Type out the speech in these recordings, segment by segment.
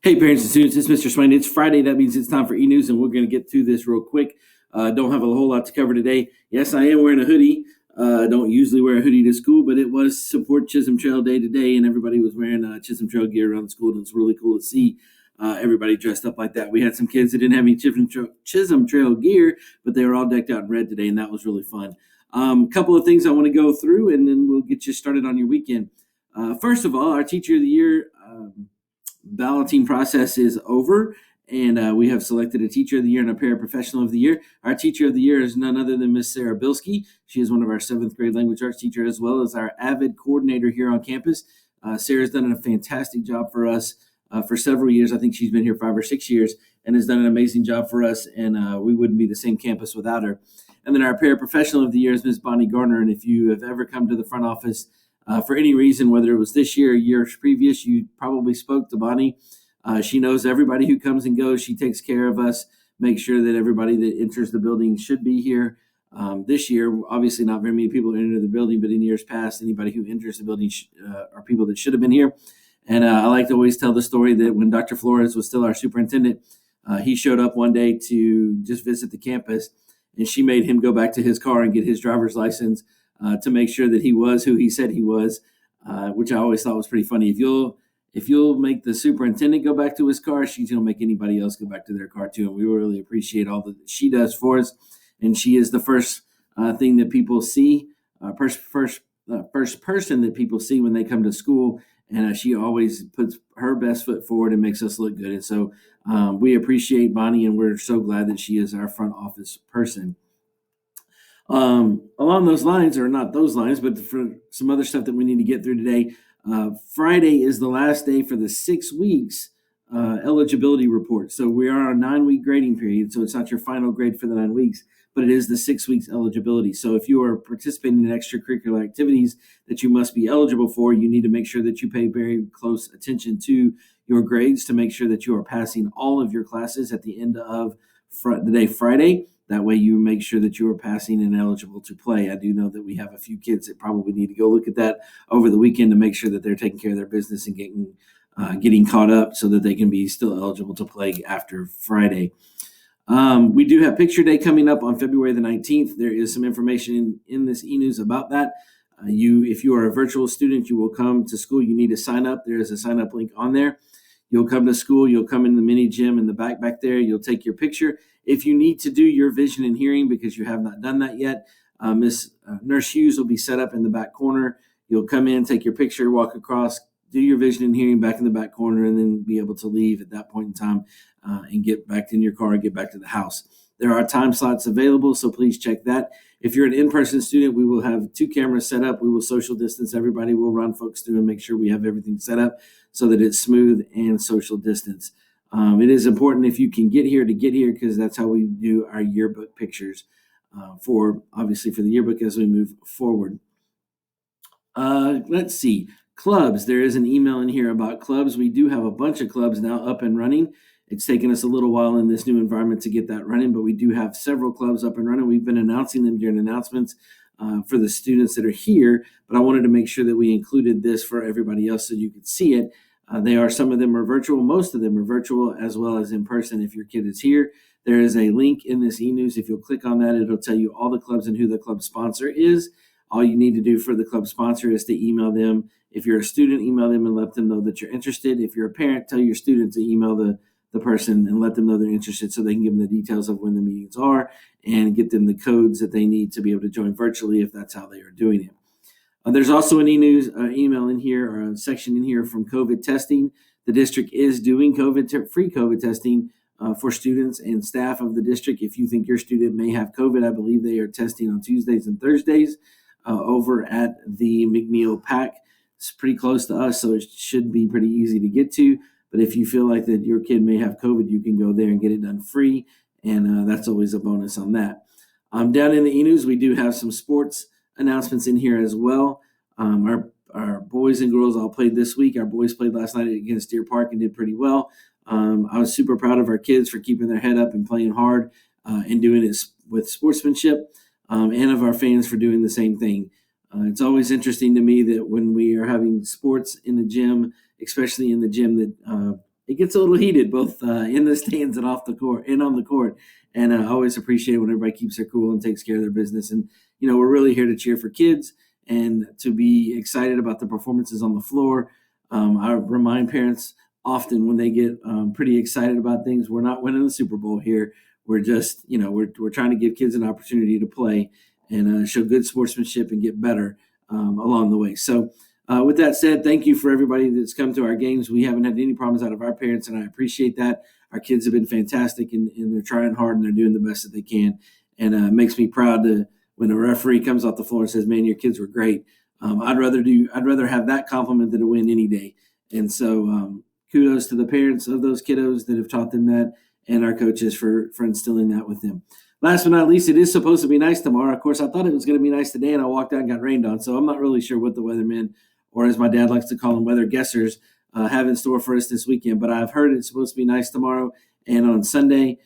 Hey, parents and students, it's Mr. Swain. It's Friday. That means it's time for eNews, and we're going to get through this real quick. Don't have a whole lot to cover today. Yes, I am wearing a hoodie. Don't usually wear a hoodie to school, but it was Support Chisholm Trail Day today, and everybody was wearing Chisholm Trail gear around the school. And it was really cool to see everybody dressed up like that. We had some kids that didn't have any Chisholm Trail gear, but they were all decked out in red today, and that was really fun. A couple of things I want to go through, and then we'll get you started on your weekend. First of all, our Teacher of the Year balloting process is over, and we have selected a Teacher of the Year and a Paraprofessional of the Year. Our Teacher of the Year is none other than Miss Sarah Bilski. She is one of our 7th grade language arts teacher, as well as our AVID coordinator here on campus. Sarah's done a fantastic job for us for several years. I think she's been here 5 or 6 years and has done an amazing job for us, and we wouldn't be the same campus without her. And then our Paraprofessional of the Year is Miss Bonnie Garner, and if you have ever come to the front office for any reason, whether it was this year or years previous, you probably spoke to Bonnie. She knows everybody who comes and goes. She takes care of us, makes sure that everybody that enters the building should be here. This year, obviously not very many people enter the building, but in years past, anybody who enters the building are people that should have been here. And I like to always tell the story that when Dr. Flores was still our superintendent, he showed up one day to just visit the campus, and she made him go back to his car and get his driver's license to make sure that he was who he said he was, which I always thought was pretty funny. If you'll make the superintendent go back to his car, she's going to make anybody else go back to their car too. And we really appreciate all that she does for us. And she is the first thing that people see, first person that people see when they come to school. And she always puts her best foot forward and makes us look good. And so we appreciate Bonnie, and we're so glad that she is our front office person. Along those lines, or not those lines, but for some other stuff that we need to get through today, Friday is the last day for the 6 weeks eligibility report. So we are on a 9-week grading period. So it's not your final grade for the 9 weeks, but it is the 6 weeks eligibility. So if you are participating in extracurricular activities that you must be eligible for, you need to make sure that you pay very close attention to your grades to make sure that you are passing all of your classes at the end of the day Friday. That way you make sure that you are passing and eligible to play. I do know that we have a few kids that probably need to go look at that over the weekend to make sure that they're taking care of their business and getting caught up so that they can be still eligible to play after Friday. We do have Picture Day coming up on February the 19th. There is some information in this eNews about that. If you are a virtual student, you will come to school. You need to sign up. There is a sign up link on there. You'll come to school. You'll come in the mini gym in the back there. You'll take your picture. If you need to do your vision and hearing because you have not done that yet, Miss Nurse Hughes will be set up in the back corner. You'll come in, take your picture, walk across, do your vision and hearing back in the back corner, and then be able to leave at that point in time and get back in your car and get back to the house. There are time slots available, so please check that. If you're an in-person student, we will have 2 cameras set up. We will social distance everybody. We'll run folks through and make sure we have everything set up so that it's smooth and social distance. It is important if you can get here because that's how we do our yearbook pictures for the yearbook as we move forward. Let's see. Clubs. There is an email in here about clubs. We do have a bunch of clubs now up and running. It's taken us a little while in this new environment to get that running, but we do have several clubs up and running. We've been announcing them during announcements for the students that are here, but I wanted to make sure that we included this for everybody else so you could see it. Some of them are virtual. Most of them are virtual as well as in person. If your kid is here, there is a link in this eNews. If you'll click on that, it'll tell you all the clubs and who the club sponsor is. All you need to do for the club sponsor is to email them. If you're a student, email them and let them know that you're interested. If you're a parent, tell your student to email the person and let them know they're interested so they can give them the details of when the meetings are and get them the codes that they need to be able to join virtually if that's how they are doing it. There's also an eNews email in here or a section in here from COVID testing. The district is doing free COVID testing for students and staff of the district. If you think your student may have COVID, I believe they are testing on Tuesdays and Thursdays over at the McNeil PAC. It's pretty close to us, so it should be pretty easy to get to. But if you feel like that your kid may have COVID, you can go there and get it done free, and that's always a bonus on that. Down in the eNews, we do have some sports announcements in here as well. Our boys and girls all played this week. Our boys played last night against Deer Park and did pretty well. I was super proud of our kids for keeping their head up and playing hard and doing it with sportsmanship, and of our fans for doing the same thing. It's always interesting to me that when we are having sports in the gym, especially in the gym that it gets a little heated both in the stands and off the court and on the court. And I always appreciate when everybody keeps their cool and takes care of their business. And we're really here to cheer for kids and to be excited about the performances on the floor. I remind parents often when they get pretty excited about things, we're not winning the Super Bowl here. We're just, we're trying to give kids an opportunity to play and show good sportsmanship and get better along the way. So with that said, thank you for everybody that's come to our games. We haven't had any problems out of our parents, and I appreciate that. Our kids have been fantastic, and they're trying hard, and they're doing the best that they can. And it makes me proud when a referee comes off the floor and says, "Man, your kids were great." I'd rather have that compliment than a win any day. And so kudos to the parents of those kiddos that have taught them that, and our coaches for instilling that with them. Last but not least, it is supposed to be nice tomorrow. Of course, I thought it was going to be nice today, and I walked out and got rained on. So I'm not really sure what the weathermen, or as my dad likes to call them, weather guessers, have in store for us this weekend. But I've heard it's supposed to be nice tomorrow and on Sunday,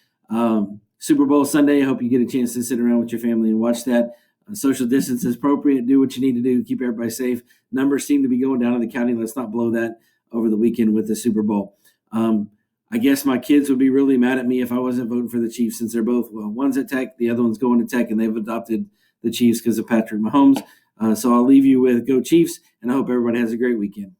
Super Bowl Sunday. I hope you get a chance to sit around with your family and watch that. Social distance is appropriate. Do what you need to do. Keep everybody safe. Numbers seem to be going down in the county. Let's not blow that over the weekend with the Super Bowl. I guess my kids would be really mad at me if I wasn't voting for the Chiefs, since they're both, one's at Tech, the other one's going to Tech, and they've adopted the Chiefs because of Patrick Mahomes. So I'll leave you with go Chiefs, and I hope everybody has a great weekend.